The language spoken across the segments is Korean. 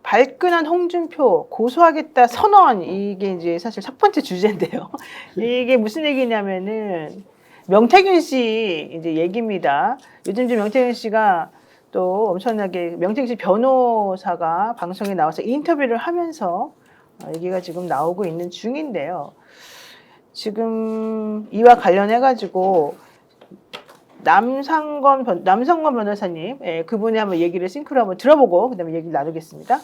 발끈한 홍준표 고소하겠다 선언 이게 이제 사실 첫 번째 주제인데요. 이게 무슨 얘기냐면은 명태균 씨 이제 얘기입니다. 요즘 좀 명태균 씨가 또 엄청나게 명태균 씨 변호사가 방송에 나와서 인터뷰를 하면서 얘기가 지금 나오고 있는 중인데요. 지금 이와 관련해 가지고 남성건 변호사님, 그분이 한번 얘기를 싱크로 한번 들어보고 그다음에 얘기를 나누겠습니다.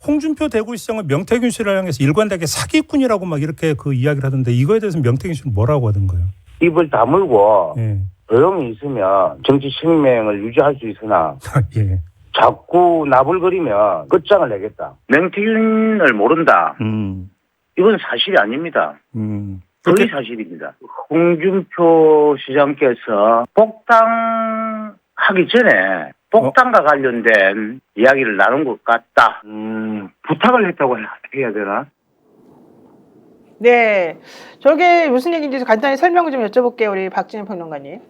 홍준표 대구시장은 명태균 씨를 향해서 일관되게 사기꾼이라고 막 이렇게 그 이야기를 하던데 이거에 대해서 명태균 씨는 뭐라고 하던가요? 입을 다물고 예. 조용히 있으면 정치 생명을 유지할 수 있으나 예. 자꾸 나불거리면 끝장을 내겠다. 명태균을 모른다. 이건 사실이 아닙니다. 거의 사실입니다. 홍준표 시장께서 복당하기 전에 복당과 관련된 이야기를 나눈 것 같다. 부탁을 했다고 해야 되나? 네, 저게 무슨 얘기인지 간단히 설명을 좀 여쭤볼게요, 우리 박진영 평론가님.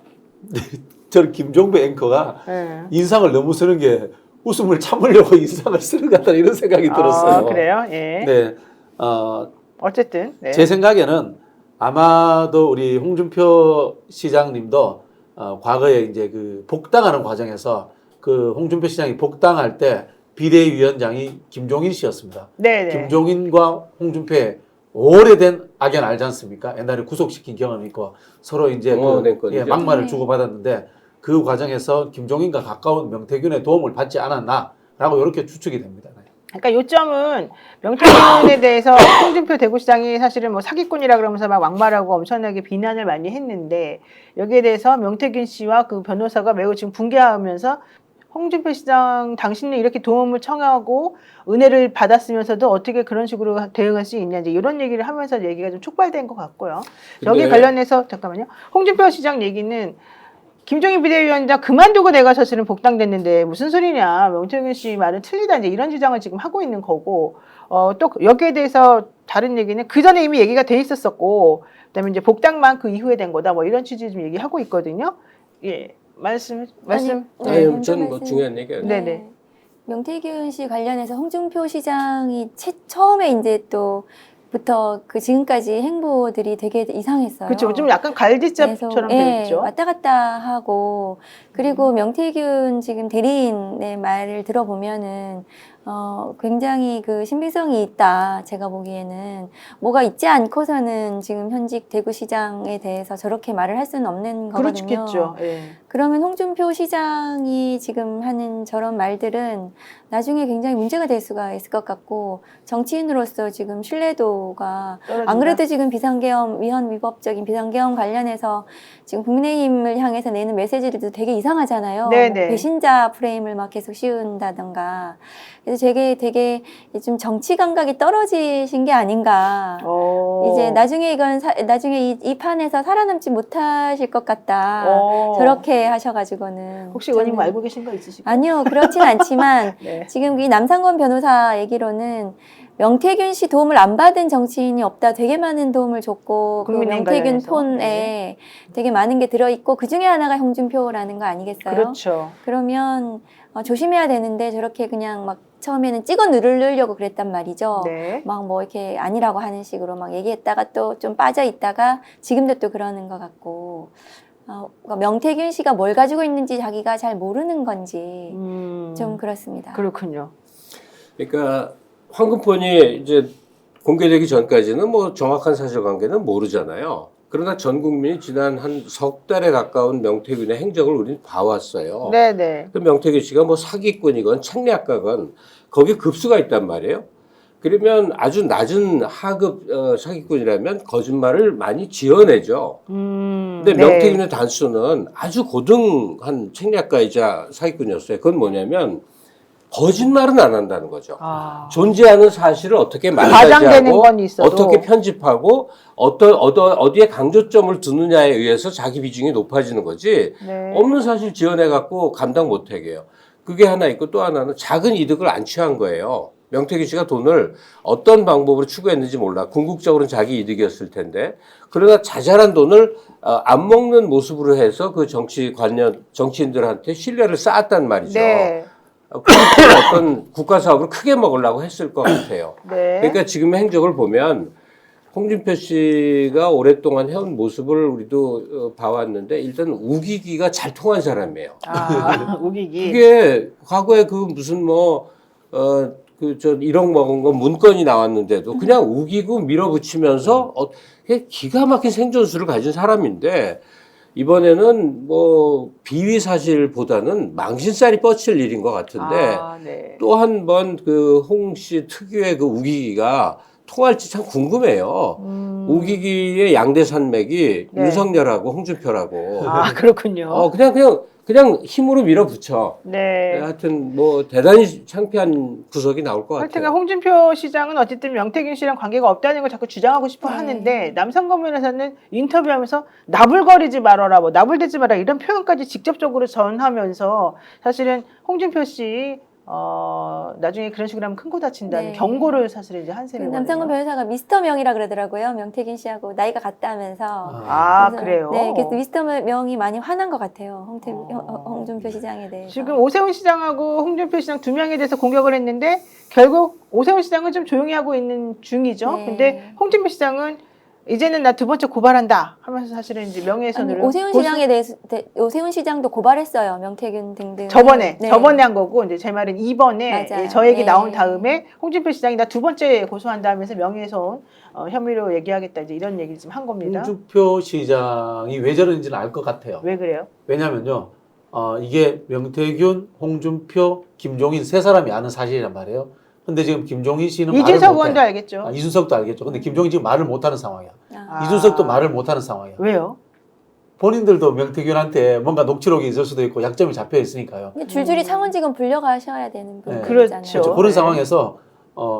저는 김종배 앵커가 네. 인상을 너무 쓰는 게 웃음을 참으려고 인상을 쓰는 것 같다 이런 생각이 들었어요. 그래요? 예. 네. 어쨌든 네. 제 생각에는 아마도 우리 홍준표 시장님도 과거에 이제 그 복당하는 과정에서 그 홍준표 시장이 복당할 때 비대위원장이 김종인 씨였습니다. 네네. 김종인과 홍준표의 오래된 악연 알지 않습니까? 옛날에 구속시킨 경험이 있고 서로 이제 막말을 주고받았는데 그 과정에서 김종인과 가까운 명태균의 도움을 받지 않았나라고 이렇게 추측이 됩니다. 그러니까 요점은 명태균에 대해서 홍준표 대구시장이 사실은 뭐 사기꾼이라 그러면서 막 막말하고 엄청나게 비난을 많이 했는데 여기에 대해서 명태균 씨와 그 변호사가 매우 지금 붕괴하면서 홍준표 시장 당신은 이렇게 도움을 청하고 은혜를 받았으면서도 어떻게 그런 식으로 대응할 수 있냐 이제 이런 얘기를 하면서 얘기가 좀 촉발된 것 같고요. 여기 관련해서 잠깐만요. 홍준표 시장 얘기는 김종인 비대위원장 그만두고 내가 사실은 복당됐는데 무슨 소리냐 명태균 씨 말은 틀리다 이제 이런 주장을 지금 하고 있는 거고 또 여기에 대해서 다른 얘기는 그 전에 이미 얘기가 돼 있었었고 그다음에 이제 복당만 그 이후에 된 거다 뭐 이런 취지 좀 얘기하고 있거든요. 예 말씀. 아니, 저는 뭐 중요한 얘기예요. 네네. 명태균 씨 관련해서 홍준표 시장이 처음에 이제 부터 그 지금까지 행보들이 되게 이상했어요. 그렇죠. 좀 약간 갈디잡처럼 되어 있죠. 왔다 갔다 하고 그리고 명태균 지금 대리인의 말을 들어보면은 굉장히 그 신빙성이 있다. 제가 보기에는 뭐가 있지 않고서는 지금 현직 대구시장에 대해서 저렇게 말을 할 수는 없는 거거든요. 그렇겠죠. 예. 그러면 홍준표 시장이 지금 하는 저런 말들은 나중에 굉장히 문제가 될 수가 있을 것 같고 정치인으로서 지금 신뢰도가 떨어진다. 안 그래도 지금 위헌위법적인 비상계엄 관련해서 지금 국민의힘을 향해서 내는 메시지들도 되게 이상하잖아요. 뭐 배신자 프레임을 막 계속 씌운다던가. 그래서 되게 좀 정치 감각이 떨어지신 게 아닌가. 이제 나중에 나중에 이 판에서 살아남지 못하실 것 같다. 저렇게 하셔가지고는. 혹시 의원님 알고 계신 거 있으실까요? 아니요, 그렇진 않지만 네. 지금 이 남상권 변호사 얘기로는 명태균 씨 도움을 안 받은 정치인이 없다. 되게 많은 도움을 줬고 그 명태균 폰에 되게 많은 게 들어있고 그 중에 하나가 홍준표라는 거 아니겠어요? 그렇죠. 그러면 조심해야 되는데 저렇게 그냥 막 처음에는 찍어 누르려고 그랬단 말이죠. 네. 막 뭐 이렇게 아니라고 하는 식으로 막 얘기했다가 또 좀 빠져 있다가 지금도 또 그러는 것 같고 명태균 씨가 뭘 가지고 있는지 자기가 잘 모르는 건지 좀 그렇습니다. 그렇군요. 그러니까 황금폰이 이제 공개되기 전까지는 뭐 정확한 사실관계는 모르잖아요. 그러나 전 국민이 지난 한 석 달에 가까운 명태균의 행적을 우리는 봐왔어요. 네네. 그 명태균 씨가 뭐 사기꾼이건 책략가건 거기에 급수가 있단 말이에요. 그러면 아주 낮은 하급 사기꾼이라면 거짓말을 많이 지어내죠. 근데 명태균의 단수는 아주 고등한 책략가이자 사기꾼이었어요. 그건 뭐냐면 거짓말은 안 한다는 거죠. 존재하는 사실을 어떻게 말하자고 어떻게 편집하고 어디에 강조점을 두느냐에 의해서 자기 비중이 높아지는 거지 없는 사실 지어내갖고 감당 못하게 해요. 그게 하나 있고 또 하나는 작은 이득을 안 취한 거예요. 명태균 씨가 돈을 어떤 방법으로 추구했는지 몰라. 궁극적으로는 자기 이득이었을 텐데. 그러나 자잘한 돈을 안 먹는 모습으로 해서 그 정치인들한테 신뢰를 쌓았단 말이죠. 네. 어떤 국가 사업을 크게 먹으려고 했을 것 같아요. 네. 그러니까 지금의 행적을 보면 홍준표 씨가 오랫동안 해온 모습을 우리도 봐왔는데 일단 우기기가 잘 통한 사람이에요. 아, 우기기. 그게 과거에 그 무슨 그 1억 먹은 거 문건이 나왔는데도 그냥 우기고 밀어붙이면서 기가 막힌 생존수를 가진 사람인데 이번에는 뭐 비위 사실보다는 망신살이 뻗칠 일인 것 같은데 아, 네. 또 한 번 그 홍 씨 특유의 그 우기기가 통할지 참 궁금해요. 우기기의 양대 산맥이 네. 윤석열하고 홍준표라고. 아, 그렇군요. 그냥 힘으로 밀어붙여. 네. 하여튼 뭐 대단히 창피한 구석이 나올 것 하여튼 같아요. 홍준표 시장은 어쨌든 명태균 씨랑 관계가 없다는 걸 자꾸 주장하고 싶어 네. 하는데 남성검문에서는 인터뷰하면서 나불거리지 말아라, 뭐 나불대지 마라 이런 표현까지 직접적으로 전하면서 사실은 홍준표 씨 나중에 그런 식으로 하면 큰 거 다친다는 네. 경고를 사실 이제 한 그 셈이거든요. 남성근 변호사가 미스터 명이라 그러더라고요. 명태균 씨하고 나이가 같다면서. 아, 그래서, 그래요? 네, 그래서 미스터 명이 많이 화난 것 같아요. 홍준표 시장에 대해서. 지금 오세훈 시장하고 홍준표 시장 두 명에 대해서 공격을 했는데 결국 오세훈 시장은 좀 조용히 하고 있는 중이죠. 네. 근데 홍준표 시장은 이제는 나 두 번째 고발한다 하면서 사실은 이제 명예훼손으로 오세훈 시장에 대해서 오세훈 시장도 고발했어요. 명태균 등등. 저번에 네. 한 거고 이제 제 말은 이번에 맞아요. 저 얘기 네. 나온 다음에 홍준표 시장이 나 두 번째 고소한다 하면서 명예훼손 혐의로 얘기하겠다 이제 이런 얘기를 지금 한 겁니다. 홍준표 시장이 왜 저러는지는 알 것 같아요. 왜 그래요? 왜냐면요, 이게 명태균, 홍준표, 김종인 세 사람이 아는 사실이란 말이에요. 근데 지금 김종인 씨는 말을 이준석 못해. 의원도 알겠죠. 이준석도 알겠죠. 근데 김종인 지금 말을 못하는 상황이야. 아. 이준석도 말을 못하는 상황이야. 왜요? 본인들도 명태균한테 뭔가 녹취록이 있을 수도 있고 약점이 잡혀 있으니까요. 줄줄이 창원지검 불려가셔야 되는 분이잖아요. 그렇죠. 그렇죠. 그런 네. 상황에서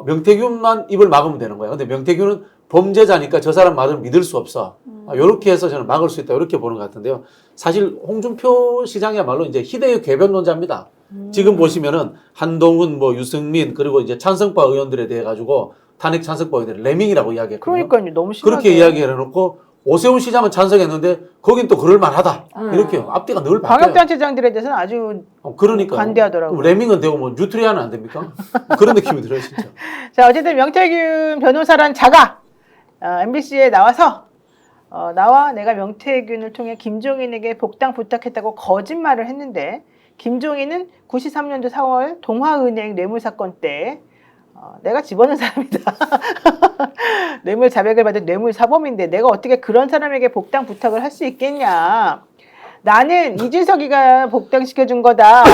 명태균만 입을 막으면 되는 거예요. 근데 명태균은 범죄자니까 저 사람 말을 믿을 수 없어. 이렇게 해서 저는 막을 수 있다. 이렇게 보는 것 같은데요. 사실 홍준표 시장이야말로 이제 희대의 궤변론자입니다. 지금 보시면은 한동훈, 뭐 유승민 그리고 이제 찬성파 의원들에 대해 가지고 탄핵 찬성파 의원들을 레밍이라고 이야기했거든요. 그러니까요. 너무 심하게. 그렇게 이야기를 해놓고 오세훈 시장은 찬성했는데 거긴 또 그럴 만하다. 이렇게 앞뒤가 늘 바뀌어요. 광역단체장들에 대해서는 아주 그러니까 관대하더라고요. 레밍은 되고 뭐 뉴트리아는 안 됩니까? 그런 느낌이 들어요, 진짜. 자, 어쨌든 명태균 변호사란 자가 MBC에 나와서 나와 내가 명태균을 통해 김종인에게 복당 부탁했다고 거짓말을 했는데 김종인은 93년도 4월 동화은행 뇌물 사건 때 내가 집어넣은 사람이다. 뇌물 자백을 받은 뇌물 사범인데 내가 어떻게 그런 사람에게 복당 부탁을 할 수 있겠냐. 나는 이준석이가 복당시켜준 거다.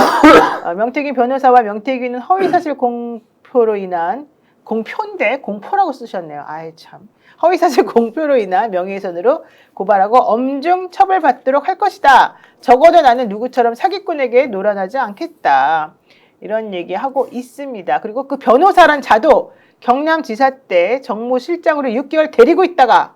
명태균 변호사와 명태균은 허위사실 공표로 인한 공표인데 공포라고 쓰셨네요. 아이 참. 허위사실 공표로 인한 명예훼손으로 고발하고 엄중 처벌받도록 할 것이다. 적어도 나는 누구처럼 사기꾼에게 놀아나지 않겠다. 이런 얘기하고 있습니다. 그리고 그 변호사란 자도 경남지사 때 정무실장으로 6개월 데리고 있다가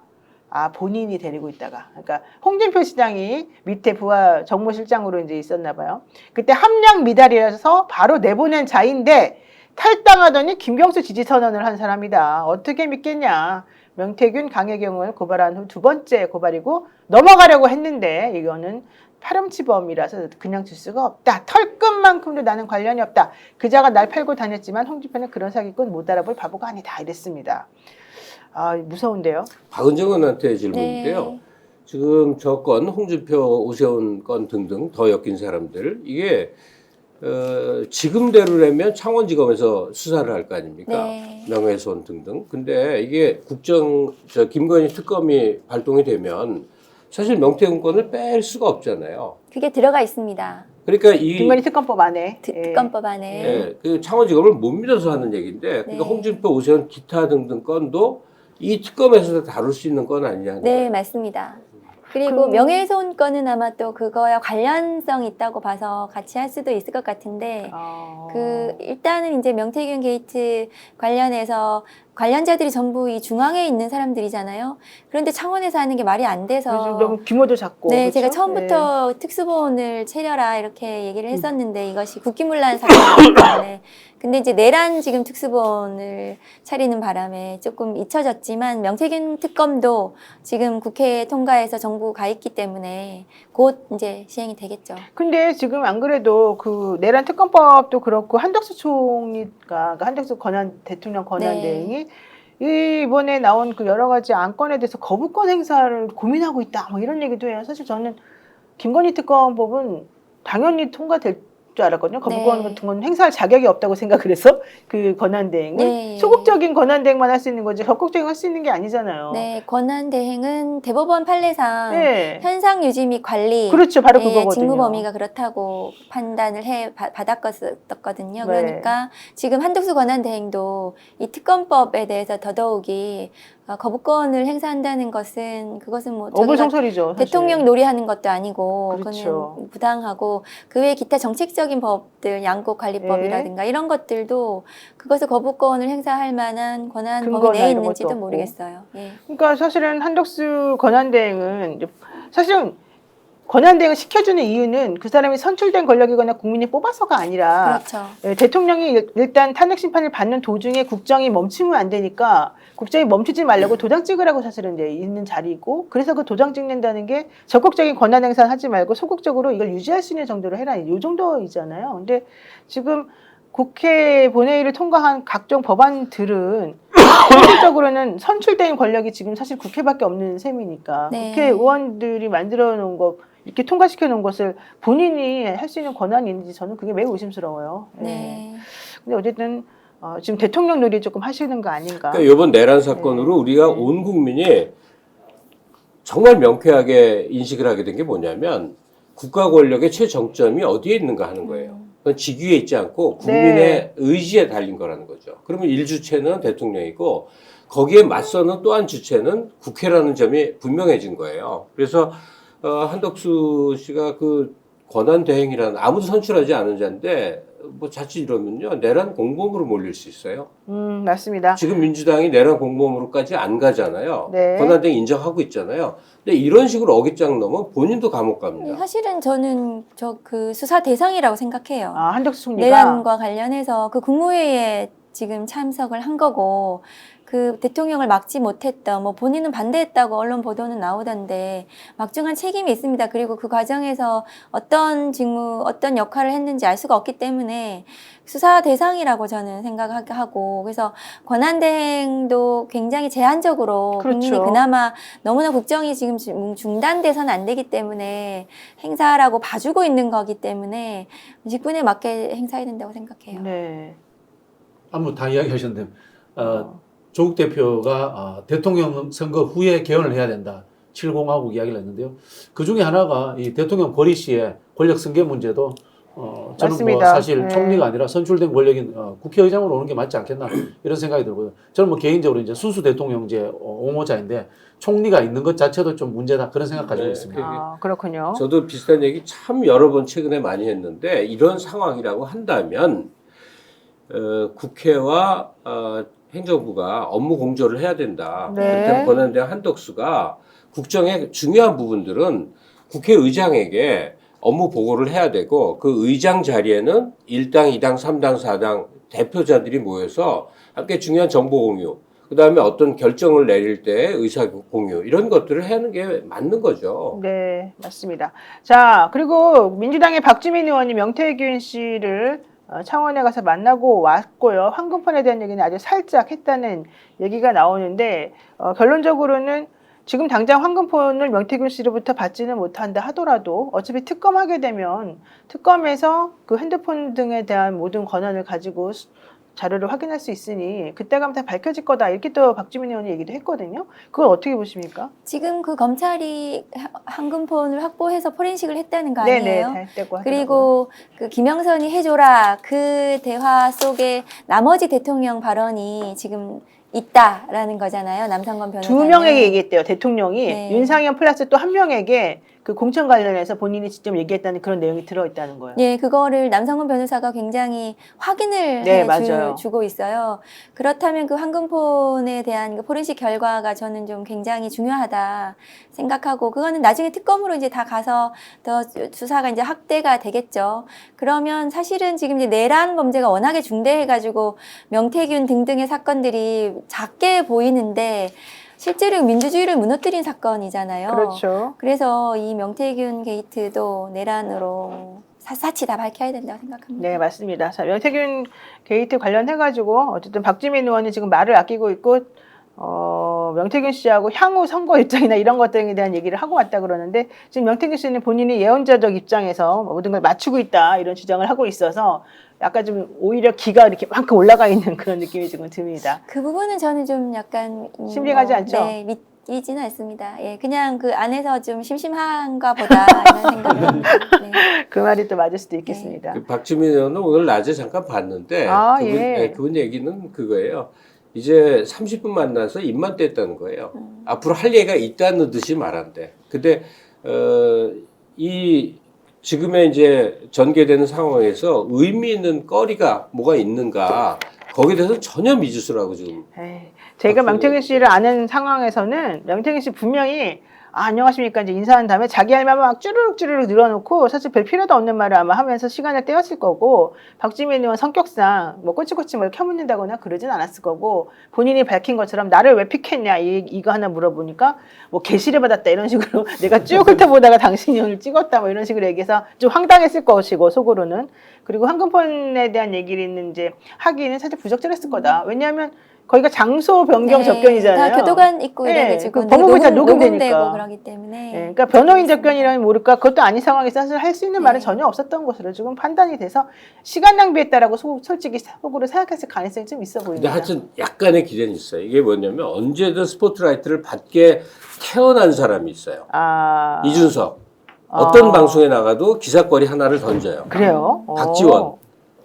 본인이 데리고 있다가 그러니까 홍준표 시장이 밑에 부하 정무실장으로 이제 있었나 봐요. 그때 함량 미달이라서 바로 내보낸 자인데 탈당하더니 김경수 지지 선언을 한 사람이다. 어떻게 믿겠냐. 명태균, 강혜경을 고발한 후 두 번째 고발이고 넘어가려고 했는데 이거는 파렴치범이라서 그냥 줄 수가 없다. 털끝만큼도 나는 관련이 없다. 그자가 날 팔고 다녔지만 홍준표는 그런 사기꾼 못 알아볼 바보가 아니다. 이랬습니다. 무서운데요. 박은정 의원한테 질문인데요. 네. 지금 저 건, 홍준표, 오세훈 건 등등 더 엮인 사람들 이게 지금대로라면 창원지검에서 수사를 할 거 아닙니까? 네. 명예훼손 등등. 근데 이게 김건희 특검이 발동이 되면 사실 명태균 건을 뺄 수가 없잖아요. 그게 들어가 있습니다. 그러니까 김건희 특검법 안에. 특검법 안에. 예, 그 창원지검을 못 믿어서 하는 얘기인데, 그러니까 네. 홍준표, 오세훈, 기타 등등 건도 이 특검에서 다룰 수 있는 건 아니냐. 네, 맞습니다. 그리고 명예훼손 건은 아마 또 그거와 관련성이 있다고 봐서 같이 할 수도 있을 것 같은데, 일단은 이제 명태균 게이트 관련해서 관련자들이 전부 이 중앙에 있는 사람들이잖아요. 그런데 창원에서 하는 게 말이 안 돼서. 너무 규모도 작고. 네, 그렇죠? 제가 처음부터 특수보훈을 차려라 이렇게 얘기를 했었는데 이것이 국기문란 사건이기 때문에 근데 이제 내란 지금 특수본을 차리는 바람에 조금 잊혀졌지만 명태균 특검도 지금 국회에 통과해서 정부 가 있기 때문에 곧 이제 시행이 되겠죠. 근데 지금 안 그래도 그 내란 특검법도 그렇고 한덕수 총리가 한덕수 대통령 권한대행이 이번에 나온 그 여러 가지 안건에 대해서 거부권 행사를 고민하고 있다 뭐 이런 얘기도 해요. 사실 저는 김건희 특검법은 당연히 통과될 줄 알았거든요. 거부권 같은 건 행사할 자격이 없다고 생각을 해서 그 권한대행은 네. 소극적인 권한대행만 할 수 있는 거지 적극적인 할 수 있는 게 아니잖아요. 네, 권한대행은 대법원 판례상 네. 현상 유지 및 관리 그렇죠. 바로 예, 그거거든요. 직무 범위가 그렇다고 판단을 받았거든요. 네. 그러니까 지금 한덕수 권한대행도 이 특검법에 대해서 더더욱이 거부권을 행사한다는 것은 그것은 뭐 자기가 어불성설이죠. 사실. 대통령 놀이하는 것도 아니고 그렇죠. 그거는 부당하고 그 외 기타 정책적인 법들 양곡관리법이라든가 이런 것들도 그것을 거부권을 행사할 만한 권한 범위 근거나 내에 이런 있는지도 것도 없고. 모르겠어요. 예. 그러니까 사실은 한덕수 권한대행은 사실은 권한대행을 시켜주는 이유는 그 사람이 선출된 권력이거나 국민이 뽑아서가 아니라 그렇죠. 대통령이 일단 탄핵 심판을 받는 도중에 국정이 멈추면 안 되니까 국정이 멈추지 말라고 도장 찍으라고 사실은 이제 있는 자리고 그래서 그 도장 찍는다는 게 적극적인 권한 행사를 하지 말고 소극적으로 이걸 유지할 수 있는 정도로 해라 이 정도이잖아요. 근데 지금 국회 본회의를 통과한 각종 법안들은 현실적으로는 선출된 권력이 지금 사실 국회밖에 없는 셈이니까 네. 국회의원들이 만들어 놓은 거 이렇게 통과시켜 놓은 것을 본인이 할 수 있는 권한이 있는지 저는 그게 매우 의심스러워요. 예. 네. 근데 어쨌든 지금 대통령 놀이 조금 하시는 거 아닌가. 그러니까 이번 내란 사건으로 우리가 온 국민이 정말 명쾌하게 인식을 하게 된 게 뭐냐면 국가 권력의 최정점이 어디에 있는가 하는 거예요. 그건 직위에 있지 않고 국민의 의지에 달린 거라는 거죠. 그러면 일주체는 대통령이고 거기에 맞서는 또 한 주체는 국회라는 점이 분명해진 거예요. 그래서 한덕수 씨가 그 권한대행이라는 아무도 선출하지 않은 자인데 뭐 자칫 이러면요 내란 공범으로 몰릴 수 있어요. 맞습니다. 지금 민주당이 내란 공범으로까지 안 가잖아요. 네. 권한대행 인정하고 있잖아요. 근데 이런 식으로 어깃장 넘으면 본인도 감옥 갑니다. 사실은 저는 그 수사 대상이라고 생각해요. 한덕수 총리가 내란과 관련해서 그 국무회의에 지금 참석을 한 거고 그 대통령을 막지 못했던 뭐 본인은 반대했다고 언론 보도는 나오던데 막중한 책임이 있습니다. 그리고 그 과정에서 어떤 직무, 어떤 역할을 했는지 알 수가 없기 때문에 수사 대상이라고 저는 생각하고 그래서 권한대행도 굉장히 제한적으로 그렇죠. 국민이 그나마 너무나 국정이 지금 중단돼서는 안 되기 때문에 행사라고 봐주고 있는 거기 때문에 직분에 맞게 행사해야 된다고 생각해요. 네. 아무 다 이야기하셨는데 조국 대표가 대통령 선거 후에 개헌을 해야 된다. 7공화국 이야기를 했는데요. 그 중에 하나가 이 대통령 고리 씨의 권력 승계 문제도 저는 맞습니다. 뭐 사실 네. 총리가 아니라 선출된 권력인 국회의장으로 오는 게 맞지 않겠나 이런 생각이 들고요. 저는 뭐 개인적으로 이제 순수 대통령제 옹호자인데 총리가 있는 것 자체도 좀 문제다 그런 생각 가지고 네. 있습니다. 그렇군요. 저도 비슷한 얘기 참 여러 번 최근에 많이 했는데 이런 상황이라고 한다면 국회와 행정부가 업무 공조를 해야 된다. 네. 그렇다면 권한대행 한덕수가 국정의 중요한 부분들은 국회의장에게 업무 보고를 해야 되고 그 의장 자리에는 1당, 2당, 3당, 4당 대표자들이 모여서 함께 중요한 정보 공유, 그 다음에 어떤 결정을 내릴 때 의사 공유 이런 것들을 하는 게 맞는 거죠. 네, 맞습니다. 자, 그리고 민주당의 박주민 의원이 명태균 씨를 창원에 가서 만나고 왔고요. 황금폰에 대한 얘기는 아주 살짝 했다는 얘기가 나오는데 결론적으로는 지금 당장 황금폰을 명태균 씨로부터 받지는 못한다 하더라도 어차피 특검하게 되면 특검에서 그 핸드폰 등에 대한 모든 권한을 가지고 자료를 확인할 수 있으니 그때 가면 다 밝혀질 거다 이렇게 또 박주민 의원이 얘기도 했거든요. 그걸 어떻게 보십니까? 지금 그 검찰이 황금폰을 확보해서 포렌식을 했다는 거 아니에요? 네네, 다 했다고 하더라고요. 그리고 그 김영선이 해줘라 그 대화 속에 나머지 대통령 발언이 지금 있다라는 거잖아요. 남상권 변호사는. 2명에게 얘기했대요. 대통령이 네. 윤상현 플러스 또 1명에게 그 공천 관련해서 본인이 직접 얘기했다는 그런 내용이 들어있다는 거예요. 예, 그거를 남성훈 변호사가 굉장히 확인을 네, 맞아요. 주고 있어요. 그렇다면 그 황금폰에 대한 그 포렌식 결과가 저는 좀 굉장히 중요하다 생각하고, 그거는 나중에 특검으로 이제 다 가서 더 수사가 이제 확대가 되겠죠. 그러면 사실은 지금 이제 내란 범죄가 워낙에 중대해가지고 명태균 등등의 사건들이 작게 보이는데 실제로 민주주의를 무너뜨린 사건이잖아요. 그렇죠. 그래서 이 명태균 게이트도 내란으로 사치 다 밝혀야 된다고 생각합니다. 네, 맞습니다. 자, 명태균 게이트 관련해가지고 어쨌든 박주민 의원이 지금 말을 아끼고 있고, 명태균 씨하고 향후 선거 입장이나 이런 것들에 대한 얘기를 하고 왔다 그러는데, 지금 명태균 씨는 본인이 예언자적 입장에서 모든 걸 맞추고 있다 이런 주장을 하고 있어서 약간 좀 오히려 기가 이렇게 만큼 올라가 있는 그런 느낌이 지금 듭니다. 그 부분은 저는 좀 약간 심리하지 않죠? 네, 믿지는 않습니다. 예, 그냥 그 안에서 좀 심심한가 보다 이런 생각을 합니다. 네. 그 말이 또 맞을 수도 있겠습니다. 그 박주민 의원은 오늘 낮에 잠깐 봤는데 아, 그분, 예. 그분 얘기는 그거예요. 이제 30분 만나서 입만 뗐다는 거예요. 앞으로 할 얘기가 있다는 듯이 말한대. 근데 이 지금의 이제 전개되는 상황에서 의미 있는 거리가 뭐가 있는가, 거기에 대해서 전혀 미지수라고 지금. 에이, 제가 명태균 씨를 아는 상황에서는 명태균 씨 분명히 안녕하십니까 이제 인사한 다음에 자기 할 말만 막 쭈르륵 늘어놓고 사실 별 필요도 없는 말을 아마 하면서 시간을 때웠을 거고, 박주민 의원 성격상 뭐 꼬치꼬치 뭘 켜묻는다거나 그러진 않았을 거고, 본인이 밝힌 것처럼 나를 왜 픽했냐 이거 하나 물어보니까 뭐 게시를 받았다 이런 식으로 내가 쭉 훑어보다가 당신이 오늘 찍었다 뭐 이런 식으로 얘기해서 좀 황당했을 것이고 속으로는. 그리고 황금폰에 대한 얘기를 이제 하기는 살짝 부적절했을 거다. 왜냐하면 거기가 장소 변경 네, 접견이잖아요. 다 교도관 있고 네, 이래가지고 그 법무부에 다 녹음되니까. 녹음되고 그러기 때문에. 네, 그러니까 변호인 접견이라면 모를까 그것도 아닌 상황에서 사실 할 수 있는 네. 말은 전혀 없었던 것으로 지금 판단이 돼서 시간 낭비했다라고 솔직히 속으로 생각했을 가능성이 좀 있어 근데 보입니다. 하여튼 약간의 기대는 있어요. 이게 뭐냐면 언제든 스포트라이트를 받게 태어난 사람이 있어요. 아, 이준석. 어떤 아. 방송에 나가도 기사거리 하나를 던져요. 그래요? 박지원.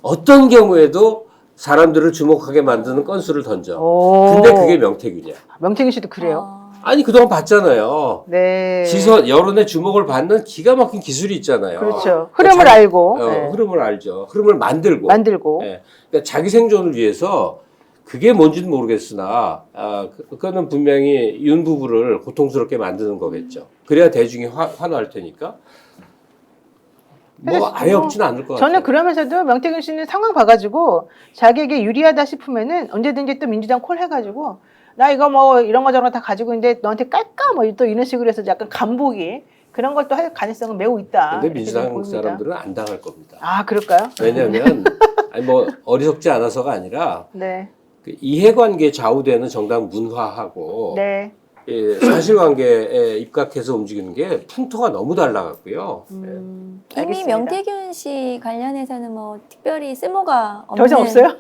어떤 경우에도 사람들을 주목하게 만드는 건수를 던져. 오. 근데 그게 명태균이야. 명태균 씨도 그래요? 아니 그동안 봤잖아요. 네. 시선, 여론의 주목을 받는 기가 막힌 기술이 있잖아요. 그렇죠. 흐름을 자기- 알고 네. 흐름을 알죠. 흐름을 만들고. 만들고. 예. 그러니까 자기 생존을 위해서 그게 뭔지는 모르겠으나 그거는 분명히 윤 부부를 고통스럽게 만드는 거겠죠. 그래야 대중이 환호할 테니까. 뭐 아예 없지는 않을 것 같아요. 저는 그러면서도 명태균 씨는 상황 봐가지고 자기에게 유리하다 싶으면은 언제든지 또 민주당 콜 해가지고 나 이거 뭐 이런 거 저런 거 다 가지고 있는데 너한테 깔까 뭐 또 이런 식으로 해서 약간 간보기 그런 걸 또 할 가능성은 매우 있다. 근데 이렇게 민주당 보입니다. 사람들은 안 당할 겁니다. 아 그럴까요? 왜냐하면 아니 뭐 어리석지 않아서가 아니라 네, 그 이해관계에 좌우되는 정당 문화하고 네. 예, 사실관계에 입각해서 움직이는 게 풍토가 너무 달라갔고요. 예. 이미 알겠습니다. 명태균 씨 관련해서는 뭐 특별히 쓸모가 없는. 더 이상 없어요?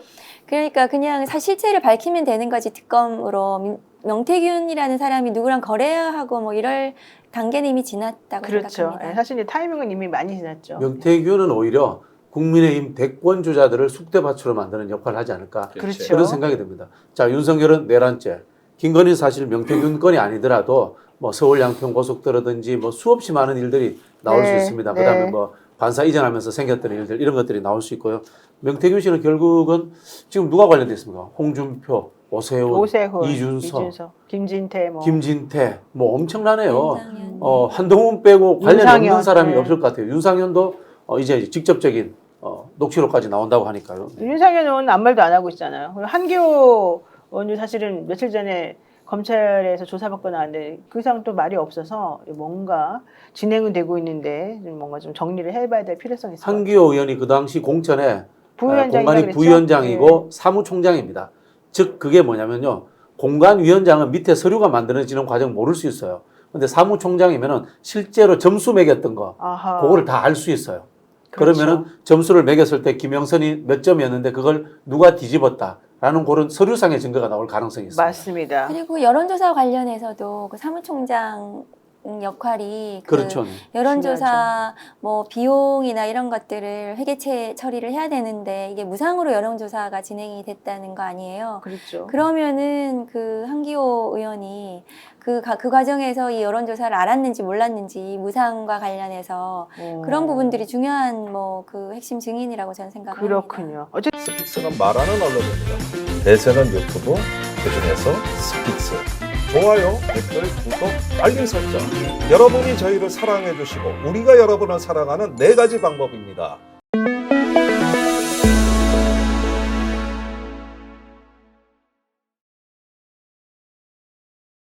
그러니까 그냥 실체를 밝히면 되는 거지 특검으로. 명태균이라는 사람이 누구랑 거래하고 뭐 이럴 단계는 이미 지났다고 그렇죠. 생각합니다. 네, 사실 이제 타이밍은 이미 많이 지났죠. 명태균은 오히려 국민의힘 대권 주자들을 쑥대밭으로 만드는 역할을 하지 않을까 그렇죠. 그런 생각이 듭니다. 자, 윤석열은 내란죄, 김건희 사실 명태균 건이 아니더라도 뭐 서울 양평 고속도로든지 뭐 수없이 많은 일들이 나올 네, 수 있습니다. 네. 그다음에 뭐 반사 이전하면서 생겼던 일들 이런 것들이 나올 수 있고요. 명태균 씨는 결국은 지금 누가 관련돼 있습니까? 홍준표, 오세훈, 이준석, 김진태 뭐 김진태 뭐 엄청나네요. 윤상현. 한동훈 빼고 관련이 윤상현, 없는 사람이 네. 없을 것 같아요. 윤상현도 이제 직접적인 녹취록까지 나온다고 하니까요. 윤상현 의원은 아무 말도 안 하고 있잖아요. 그리고 한기호 의원도 사실은 며칠 전에 검찰에서 조사받고 나왔는데 그 이상 또 말이 없어서 뭔가 진행은 되고 있는데 좀 뭔가 좀 정리를 해봐야 될 필요성이 있을 것 같아요. 한기호 의원이 그 당시 공천에 부위원장이라고 공간이 그랬죠? 부위원장이고 네. 사무총장입니다. 즉 그게 뭐냐면요. 공간위원장은 밑에 서류가 만들어지는 과정 모를 수 있어요. 근데 사무총장이면은 실제로 점수 매겼던 거 아하. 그거를 다 알 수 있어요. 그렇죠. 그러면은 점수를 매겼을 때 김영선이 몇 점이었는데 그걸 누가 뒤집었다라는 그런 서류상의 증거가 나올 가능성이 있습니다. 맞습니다. 그리고 여론조사 관련해서도 그 사무총장을 역할이 그렇죠. 여론조사 뭐 비용이나 이런 것들을 회계체 처리를 해야 되는데 이게 무상으로 여론조사가 진행이 됐다는 거 아니에요. 그렇죠. 그러면은 그 한기호 의원이 그 과정에서 이 여론조사를 알았는지 몰랐는지 무상과 관련해서 그런 부분들이 중요한 뭐 그 핵심 증인이라고 저는 생각합니다. 그렇군요. 어쨌든 스픽스가 말하는 언론입니다. 대세는 유튜브, 그중에서 스픽스. 좋아요, 댓글, 구독, 알림 설정. 여러분이 저희를 사랑해 주시고 우리가 여러분을 사랑하는 4가지 방법입니다.